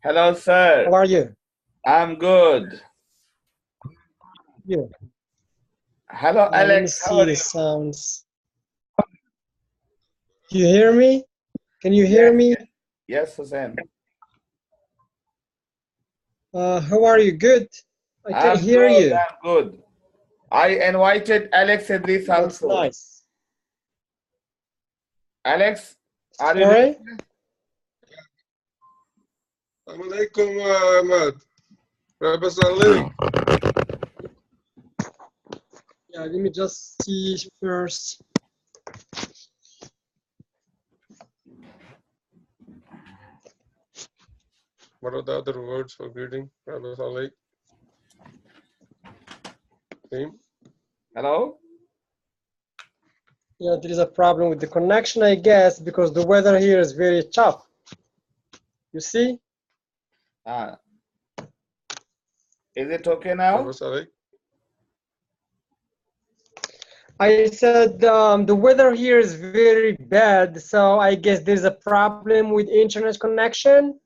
Hello, sir. How are you? I'm good. Yeah. Hello, Let me Alex. How see are the you? sounds. You hear me? Can you hear Yes, me? yes, Hussein. How are you? Good. I can I'm hear good. you. I'm good. I invited Alex Idris That's also. nice. Alex, are you Sorry? listening? Assalamu alaikum, Ahmad. Rabbi Salih. Yeah, let me just see first. What are the other words for greeting? Rabbi Salih. Team. Hello? Yeah, there is a problem with the connection, I guess, because the weather here is very tough. You see? Ah, is it okay Rabbi now? Salih. I said the weather here is very bad, so I guess there's a problem with internet connection.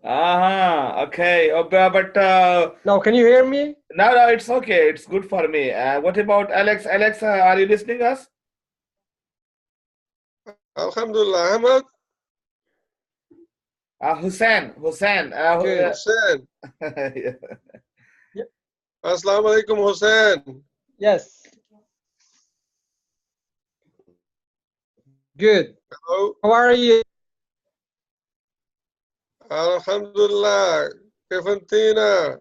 Okay. But Now, can you hear me? no, it's okay. It's good for me. What about Alex? Alex, are you listening us? Alhamdulillah, Ahmad. Hussein. Good. Hussein. Yeah. Assalamu alaikum, Hussein. Yes. Good. Hello. How are you? Alhamdulillah. كيف انتينا؟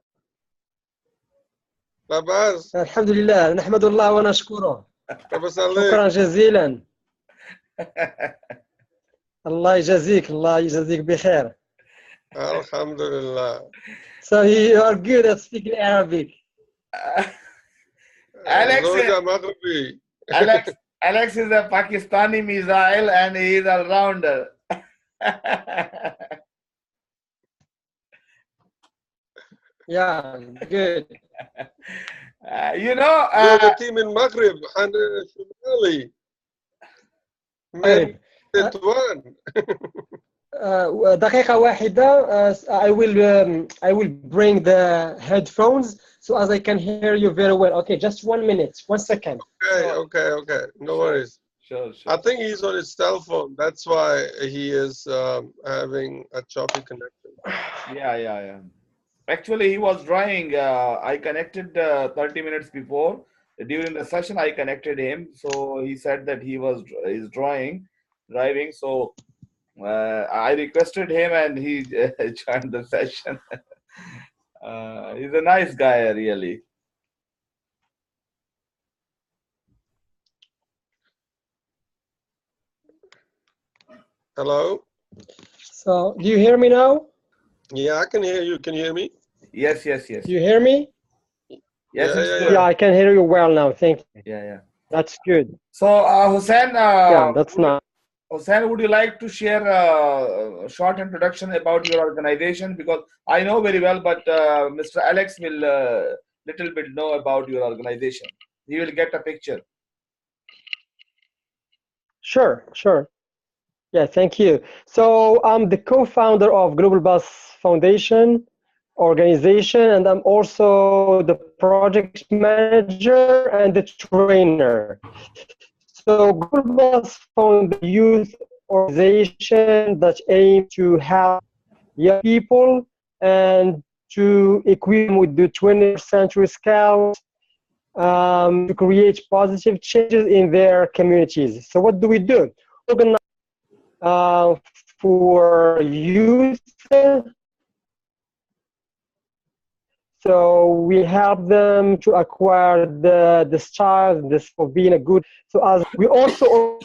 لا بأس. الحمد لله نحمد الله ونشكره. ربي يسلمك. شكرا جزيلا. الله يجازيك بخير. Alhamdulillah. So you are good at speaking Arabic. Alex, زوجة مغربي. Alex is a Pakistani missile and he is a rounder. Yeah, good. You know, زوجتي من المغرب شمالي. من طيب. تطوان. دقيقة واحدة. I will bring the headphones so as I can hear you very well. Okay, just 1 minute, 1 second. Okay. No worries. Sure. I think he's on his cell phone. That's why he is having a choppy connection. Yeah. Actually, he was drawing. I connected 30 minutes before. During the session, I connected him. So he said that he's driving. So I requested him and he joined the session. He's a nice guy, really. Hello? So, do you hear me now? Yeah, I can hear you. Can you hear me? Yes. Do you hear me? Yes, it's good. Yeah, I can hear you well now. Thank you. Yeah. That's good. So, Hussein, Yeah, that's nice. Hussein, would you like to share a short introduction about your organization? Because I know very well, but Mr. Alex will little bit know about your organization. He will get a picture. Sure. Yeah, thank you. So I'm the co-founder of Global Bus Foundation organization, and I'm also the project manager and the trainer. So Global Bus Foundation youth organization that aims to help young people and to equip them with the 21st century skills to create positive changes in their communities. So what do we do? Organize for youth. So we help them to acquire the style, this for being a good. So as we also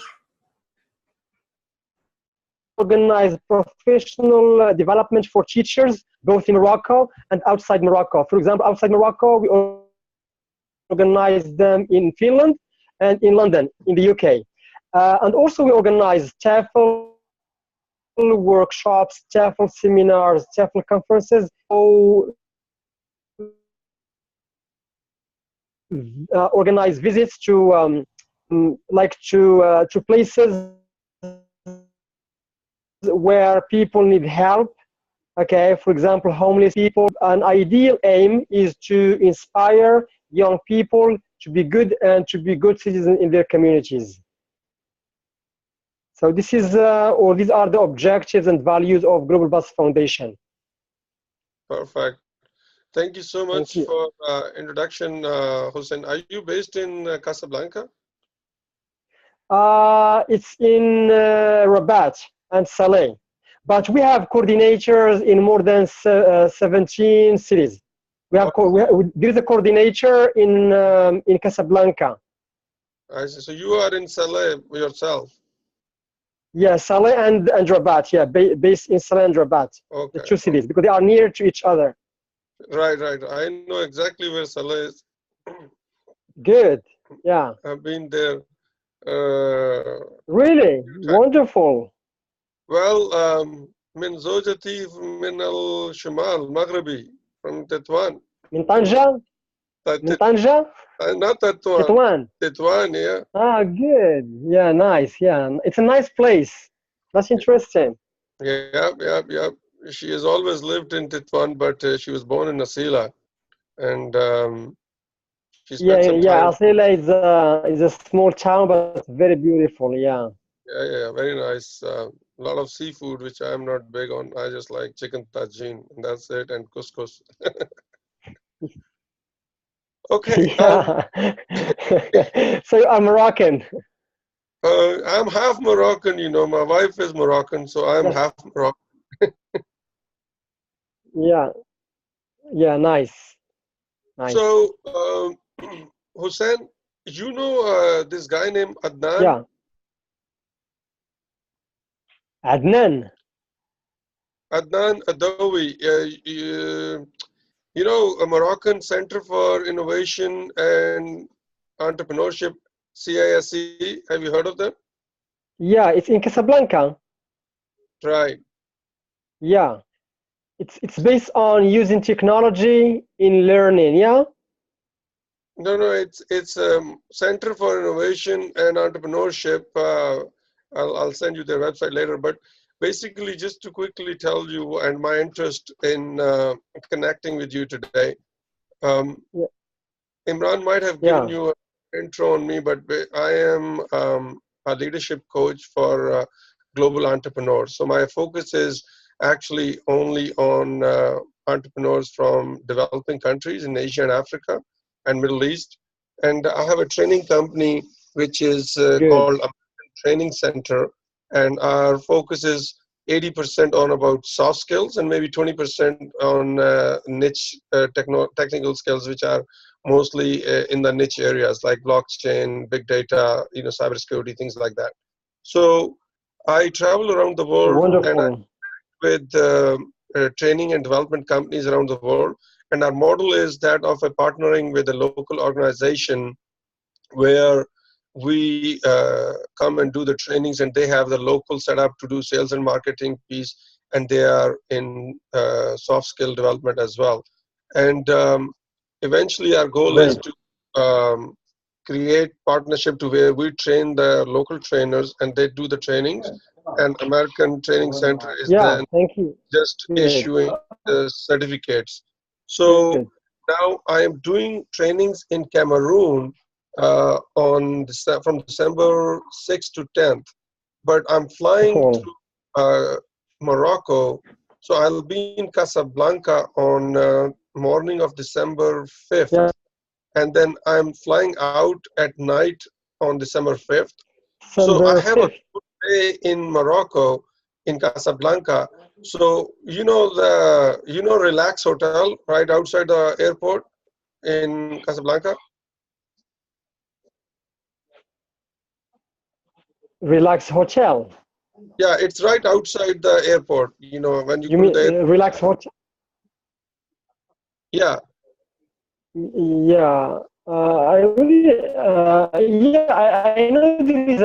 organize professional development for teachers, both in Morocco and outside Morocco. For example, outside Morocco, we organize them in Finland and in London, in the UK. And also we organize TEFL workshops, TEFL seminars, TEFL conferences. So, organize visits to to places where people need help Okay, for example, homeless people. An ideal aim is to inspire young people to be good and to be good citizens in their communities. So this is, or these are the objectives and values of Global Bus Foundation. Perfect. Thank you so much Thank you. for introduction, Hussein. Are you based in Casablanca? It's in Rabat and Saleh, but we have coordinators in more than 17 cities. There's a coordinator in Casablanca. I see. So you are in Saleh yourself. Yeah, Saleh and Rabat. Yeah, based in Saleh and Rabat, Okay. the two cities, because they are near to each other. Right, right. I know exactly where Saleh is. Good. Yeah. I've been there. Really wonderful. Well, من زوجتي من الشمال مغربي from Tetuan. من طنجة. من طنجة. Not Tetuan. Tetuan. Tetuan, yeah. Ah, good. Yeah, nice. Yeah, it's a nice place. That's interesting. Yeah, yeah, yeah. She has always lived in Tetuan, but she was born in Asila, and she spent some time. Asila is a small town, but very beautiful. Yeah. Yeah, very nice. A lot of seafood, which I'm not big on. I just like chicken tajin, and that's it, and couscous. Okay. Yeah. So you are Moroccan. I'm half Moroccan, you know. My wife is Moroccan, so I'm half Moroccan. Yeah. Yeah, nice. Nice. So, Hussein, you know this guy named Adnan? Yeah. Adnan. Adnan Adawi. You know, a Moroccan Center for Innovation and Entrepreneurship, CISE. Have you heard of them? Yeah, it's in Casablanca. Right. Yeah. It's based on using technology in learning, yeah? No, it's Center for Innovation and Entrepreneurship. I'll send you their website later, but basically just to quickly tell you and my interest in connecting with you today. Imran might have given you an intro on me, but I am a leadership coach for global entrepreneurs. So my focus is actually only on entrepreneurs from developing countries in Asia and Africa and Middle East. And I have a training company which is called American Training Center, and our focus is 80% on about soft skills and maybe 20% on niche technical skills, which are mostly in the niche areas like blockchain, big data, you know, cybersecurity, things like that. So I travel around the world. Wonderful. And with training and development companies around the world. And our model is that of a partnering with a local organization where we come and do the trainings, and they have the local setup to do sales and marketing piece, and they are in soft skill development as well. And eventually our goal is to create partnership to where we train the local trainers and they do the trainings, and American Training Center is then just issuing the certificates. So now I am doing trainings in Cameroon from December 6th to 10th, but I'm flying to Morocco, so I'll be in Casablanca on morning of December 5th, and then I'm flying out at night on December 5th. So I have a good day in Morocco, in Casablanca. So you know Relax Hotel right outside the airport in Casablanca? Relax Hotel. Yeah, it's right outside the airport. You know, when you mean the Relax Hotel? Yeah. Yeah. I know there is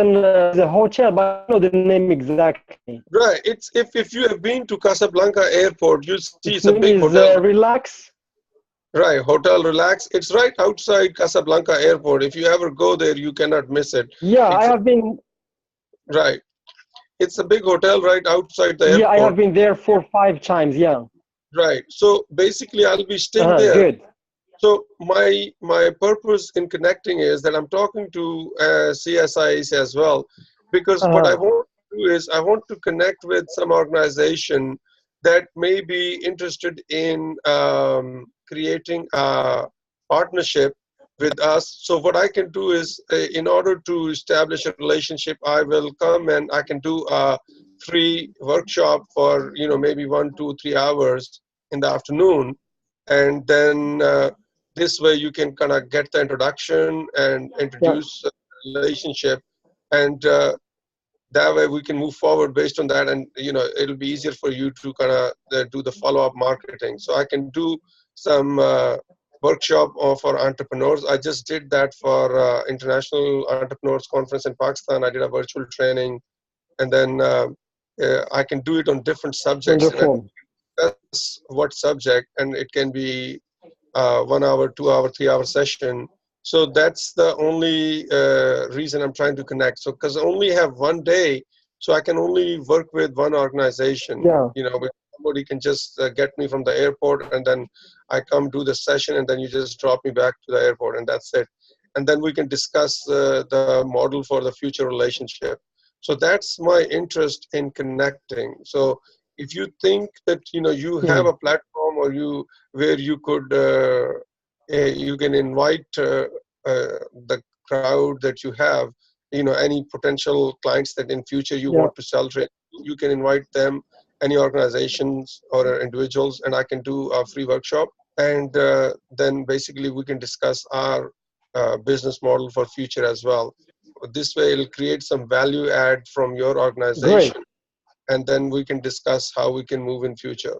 a hotel, but I don't know the name exactly. Right. It's if you have been to Casablanca airport, you'll see it's a big hotel. Relax. Right, Hotel Relax. It's right outside Casablanca airport. If you ever go there, you cannot miss it. Yeah, I have been. Right. it's a big hotel right outside the Yeah, I have airport. been there 4 or 5 times. Yeah. Right. So basically, I'll be staying there. Good. So my purpose in connecting is that I'm talking to CSIs as well, because what I want to do is I want to connect with some organization that may be interested in creating a partnership with us. So what I can do is, in order to establish a relationship, I will come and I can do a free workshop for, you know, maybe 1, 2, 3 hours in the afternoon, and then this way you can kind of get the introduction and Yeah. introduce a relationship, and that way we can move forward based on that, and you know it'll be easier for you to kind of do the follow-up marketing. So I can do some workshop for entrepreneurs. I just did that for International Entrepreneurs Conference in Pakistan. I did a virtual training, and then I can do it on different subjects. Wonderful. That's what subject, and it can be 1 hour, 2 hour, 3 hour session. So that's the only reason I'm trying to connect. So because I only have one day, so I can only work with one organization. Yeah. You know, somebody can just get me from the airport, and then I come do the session, and then you just drop me back to the airport, and that's it. And then we can discuss the model for the future relationship. So that's my interest in connecting. So if you think that you have a platform, or where you could you can invite the crowd that you have, any potential clients that in future you Yeah. want to sell trade, you can invite them, any organizations or individuals, and I can do a free workshop, and then basically we can discuss our business model for future as well. This way it'll create some value add from your Great. organization, and then we can discuss how we can move in future.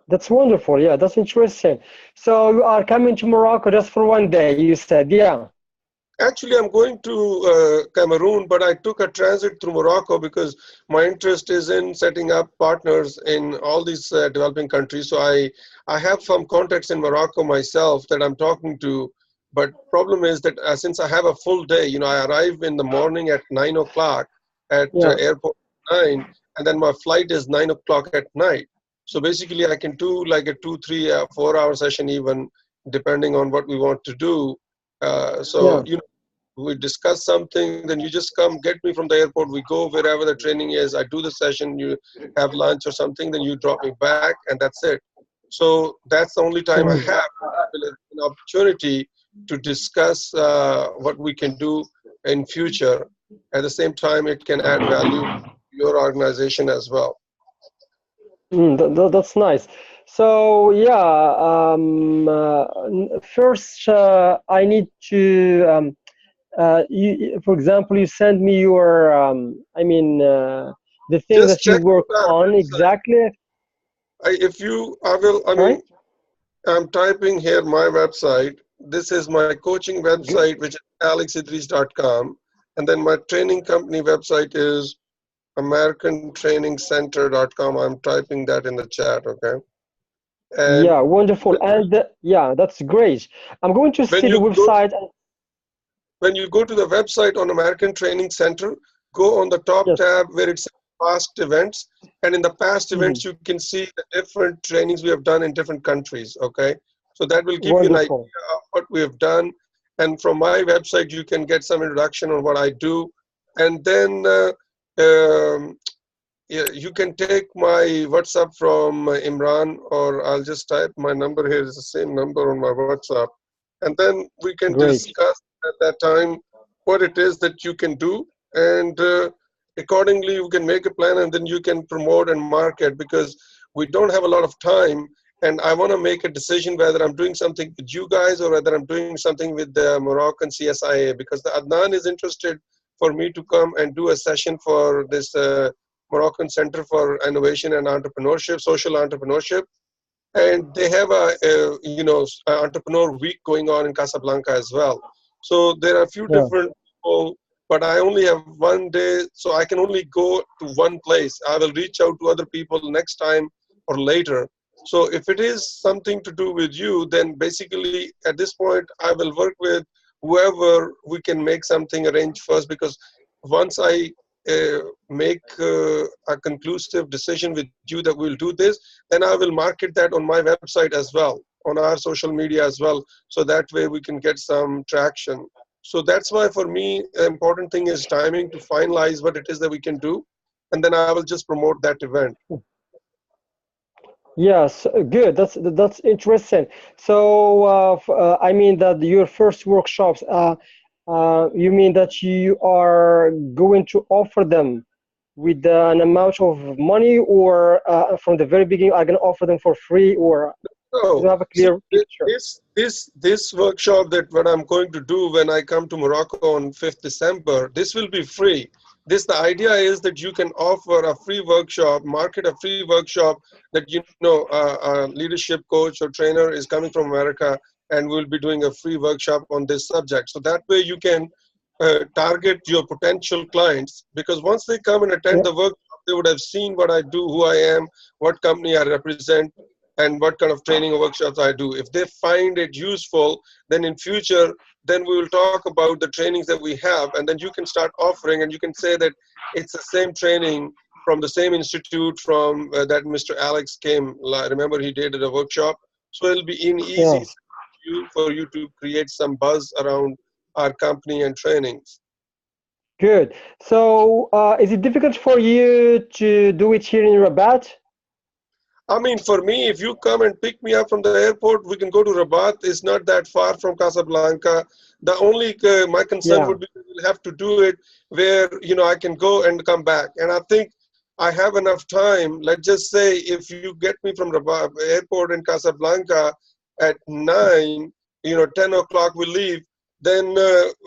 That's wonderful. Yeah, that's interesting. So you are coming to Morocco just for one day, you said. Yeah. Actually, I'm going to Cameroon, but I took a transit through Morocco because my interest is in setting up partners in all these developing countries. So I have some contacts in Morocco myself that I'm talking to. But problem is that since I have a full day, I arrive in the morning at 9 o'clock at Yeah. airport 9, and then my flight is 9 o'clock at night. So basically, I can do like a 2, 3, 4 hour session even, depending on what we want to do. So we discuss something, then you just come get me from the airport, we go wherever the training is, I do the session, you have lunch or something, then you drop me back, and that's it. So that's the only time I have an opportunity to discuss what we can do in future. At the same time, it can add value to your organization as well. That's nice. So yeah, first I need to for example, you send me your the thing Just that you check work our on website. exactly. Sorry? I'm typing here my website. This is my coaching website, which is alexidris.com. And then my training company website is americantrainingcenter.com. I'm typing that in the chat, okay? And Yeah, wonderful. And yeah, that's great. I'm going to when see the you go website. to the website on American Training Center, go on the top Yes. tab where it says past events. And in the past events, you can see the different trainings we have done in different countries, okay? So that will give you an idea Wonderful. of what we have done. And from my website, you can get some introduction on what I do. And then you can take my WhatsApp from Imran, or I'll just type my number here, is the same number on my WhatsApp. And then we can Great. discuss at that time what it is that you can do. And accordingly, you can make a plan, and then you can promote and market, because we don't have a lot of time. And I want to make a decision whether I'm doing something with you guys or whether I'm doing something with the Moroccan CSIA, because the Adnan is interested for me to come and do a session for this Moroccan Center for Innovation and Entrepreneurship, Social Entrepreneurship. And they have a entrepreneur week going on in Casablanca as well. So there are a few different people, but I only have one day, so I can only go to one place. I will reach out to other people next time or later. So if it is something to do with you, then basically at this point, I will work with whoever we can make something arrange first, because once I make a conclusive decision with you that we'll do this, then I will market that on my website as well, on our social media as well, so that way we can get some traction. So that's why for me, the important thing is timing to finalize what it is that we can do, and then I will just promote that event. Yes, good. That's interesting. So, I mean that your first workshops, you mean that you are going to offer them with an amount of money, or from the very beginning, are going to offer them for free, or do you So, have a see, clear picture? this workshop that what I'm going to do when I come to Morocco on 5th December, this will be free. The idea is that you can offer a free workshop, market a free workshop that, you know, a leadership coach or trainer is coming from America and will be doing a free workshop on this subject. So that way you can target your potential clients, because once they come and attend Yeah. the workshop, they would have seen what I do, who I am, what company I represent, and what kind of training or workshops I do. If they find it useful, then in future, then we will talk about the trainings that we have, and then you can start offering, and you can say that it's the same training from the same institute from that Mr. Alex came. Remember, he did a workshop. So it'll be easy Yes. for you to create some buzz around our company and trainings. Good. So, is it difficult for you to do it here in Rabat? I mean, for me, if you come and pick me up from the airport, we can go to Rabat. It's not that far from Casablanca. The only my concern Yeah. would be we'll have to do it where, you know, I can go and come back. And I think I have enough time. Let's just say if you get me from Rabat airport in Casablanca at 9, you know, 10 o'clock we leave, then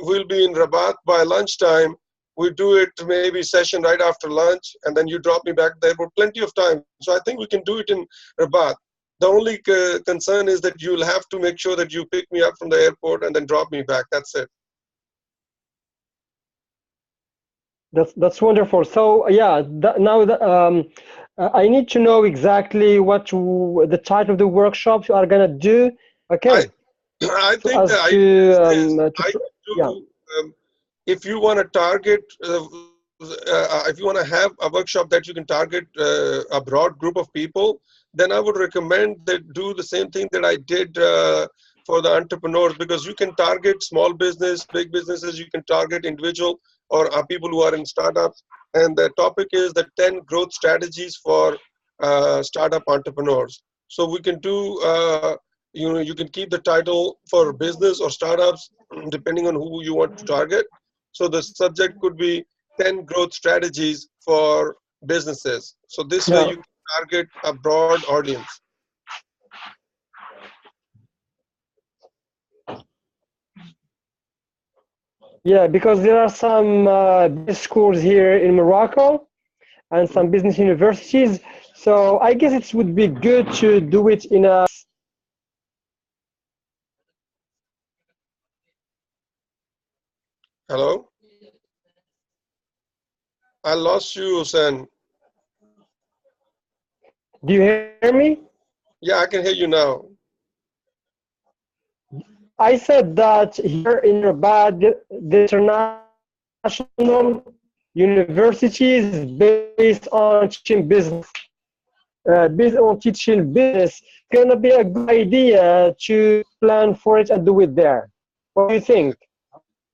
we'll be in Rabat by lunchtime. We do it maybe session right after lunch, and then you drop me back there for plenty of time. So I think we can do it in Rabat. The only concern is that you'll have to make sure that you pick me up from the airport and then drop me back. That's it. That's wonderful. So, yeah, now I need to know exactly the type of the workshops you are gonna do. I Okay. I So think as the idea is this. to I yeah. do, if you want to target, if you want to have a workshop that you can target a broad group of people, then I would recommend that do the same thing that I did for the entrepreneurs, because you can target small business, big businesses, you can target individual or people who are in startups. And the topic is the 10 growth strategies for startup entrepreneurs. So we can do, you know, you can keep the title for business or startups, depending on who you want to target. So the subject could be 10 growth strategies for businesses. So this way Yeah. you can target a broad audience. Yeah, because there are some business schools here in Morocco and some business universities. So I guess it would be good to do it in a. Hello? I lost you, Hussein. Do you hear me? Yeah, I can hear you now. I said that here in Rabat, the international universities based on teaching business, gonna be a good idea to plan for it and do it there. What do you think?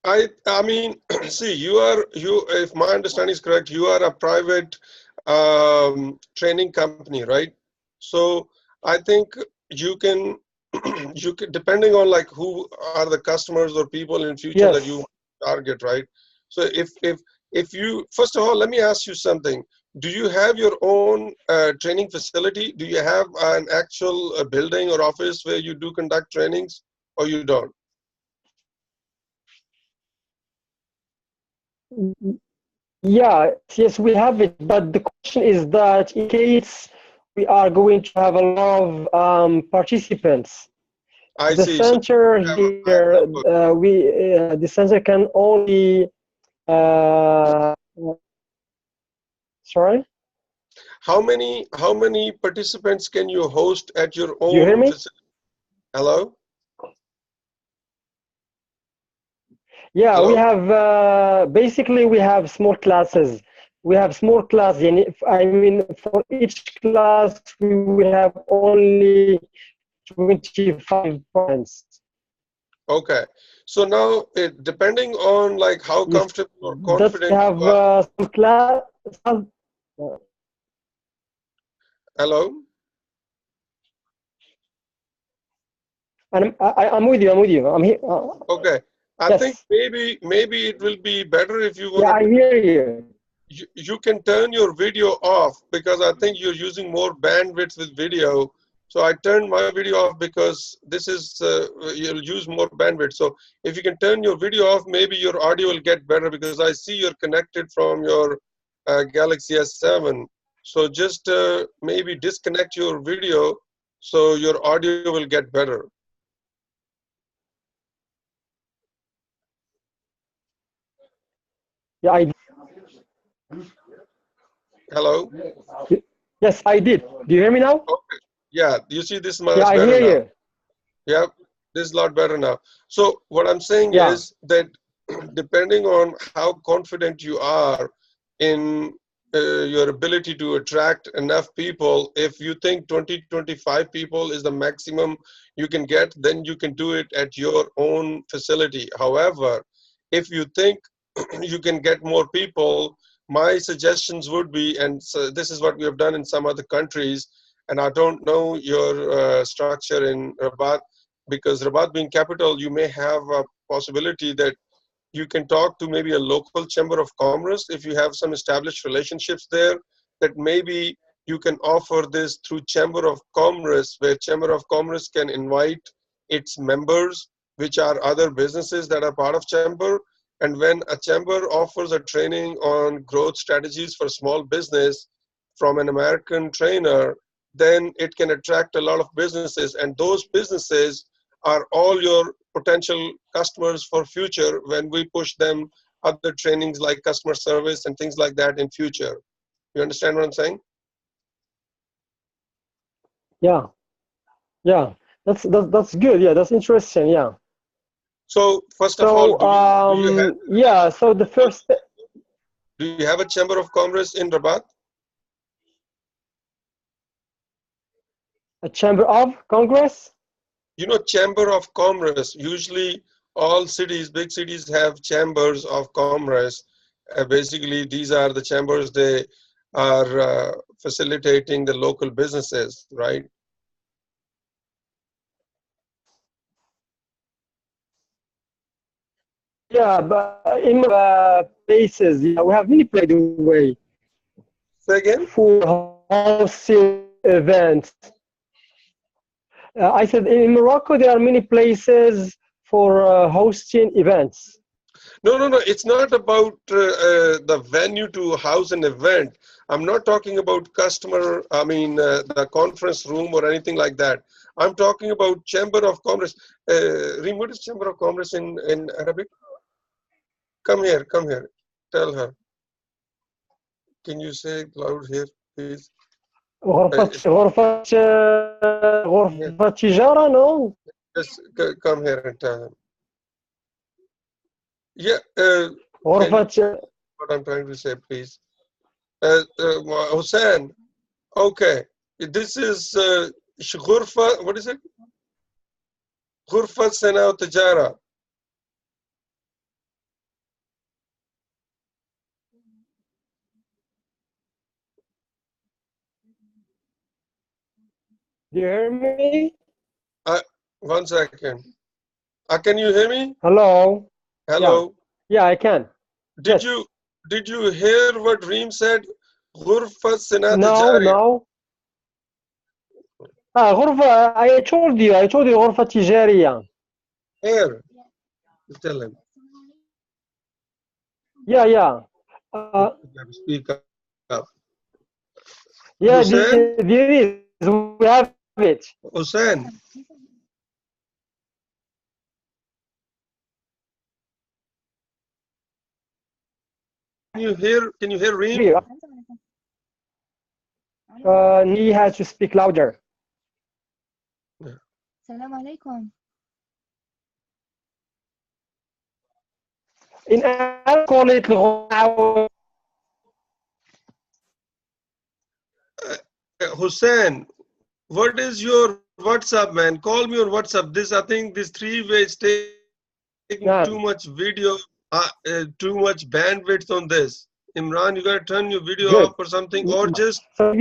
I mean, see, if my understanding is correct, you are a private training company, right? So I think you can, you can, depending on like who are the customers or people in future that you Yes. target, right? So if you, first of all, let me ask you something. Do you have your own training facility? Do you have an actual building or office where you do conduct trainings, or you don't? Yeah, yes, we have it, but the question is that in case we are going to have a lot of participants, I the see. So center you have a higher here, number. the center can only, uh, sorry, How many participants can you host at your do you hear own me? facility? Hello? Yeah, we Hello? have basically we have small classes. We have small class. I mean, for each class we have only 25 points. Okay. So now, depending on like how You comfortable or That's we confident have you are. some class. Hello? I'm with you. I'm with you. I'm here. Okay. I think Yes. maybe it will be better if you Yeah, want I to, hear you. you can turn your video off, because I think you're using more bandwidth with video. So I turned my video off because this is you'll use more bandwidth. So if you can turn your video off, maybe your audio will get better, because I see you're connected from your Galaxy S7. So just maybe disconnect your video so your audio will get better. Yeah, Hello? yes, I did. Do you hear me now? Okay. Yeah, you see this is Yeah, much I better hear now. you. Yeah, this is a lot better now. So what I'm saying Yeah. is that depending on how confident you are in your ability to attract enough people, if you think 20, 25 people is the maximum you can get, then you can do it at your own facility. However, if you think you can get more people, my suggestions would be, and so this is what we have done in some other countries, and I don't know your structure in Rabat, because Rabat being capital, you may have a possibility that you can talk to maybe a local chamber of commerce if you have some established relationships there, that maybe you can offer this through chamber of commerce, where chamber of commerce can invite its members, which are other businesses that are part of chamber. And when a chamber offers a training on growth strategies for small business from an American trainer, then it can attract a lot of businesses, and those businesses are all your potential customers for future when we push them other trainings like customer service and things like that in future. You understand what I'm saying? Yeah. Yeah. That's good. Yeah, that's interesting. Yeah. So first of all, So do you have yeah. So the first do you have a chamber of commerce in Rabat? a chamber of Congress. You know, chamber of commerce, usually all cities, big cities have chambers of commerce. Basically these are the chambers, they are facilitating the local businesses, right? Yeah, but in places, yeah, we have many places by the way Say again? for hosting events. I said in Morocco there are many places for hosting events. No, no, no. It's not about the venue to house an event. I'm not talking about the conference room or anything like that. I'm talking about Chamber of Commerce. Reem, what is Chamber of Commerce in Arabic? Come here, come here. Tell her. Can you say it loud here, please? غرفة It's, غرفة yeah, غرفة تجارة no. just come here and tell her. Yeah, can you, غرفة what I'm trying to say, please? Hussein, okay. This is غرفة, what is it? غرفة صناعة وتجارة. do you hear me? One second. Can you hear me? Hello. Yeah. Hello. Yeah, I can. Did Yes. you did you hear what Reem said? غرفة صناعة No, تجارية. no. غرفة I told you غرفة تجارية. Here, tell him. Yeah, yeah. Speak up. Yeah, Hussein? there is. We have it. Hussein, can you hear Reem? Here. He has to speak louder. السلام عليكم. in Arabic call it الغنى. Hussein, what is your WhatsApp, man? Call me on WhatsApp. This, I think, this three-way is taking نعم. too much video, too much bandwidth on this. Imran, you gotta turn your video Good. off or something, or just So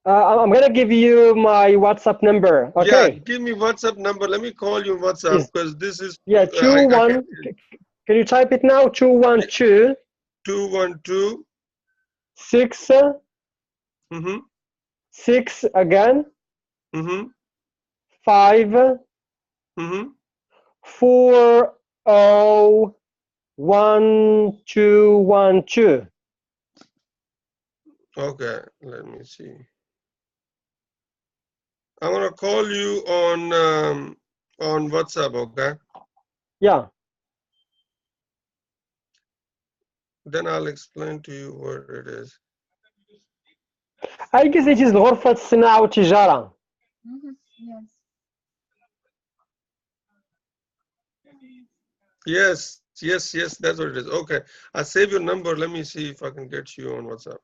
I'm gonna give you my WhatsApp number. yeah, Okay. give me WhatsApp number. Let me call you on WhatsApp Is because this is yeah I 21. Can you type it now? 212 212. 6 Mm-hmm. 6 again Mm-hmm. 5 Mm-hmm. 4 0 1 2 1 2. Okay, let me see. I'm gonna call you on WhatsApp, okay? Yeah. Then I'll explain to you what it is. I guess it is غرفة الصناعة والتجارة. Yes, yes, yes, that's what it is. Okay, I save your number. Let me see if I can get you on WhatsApp.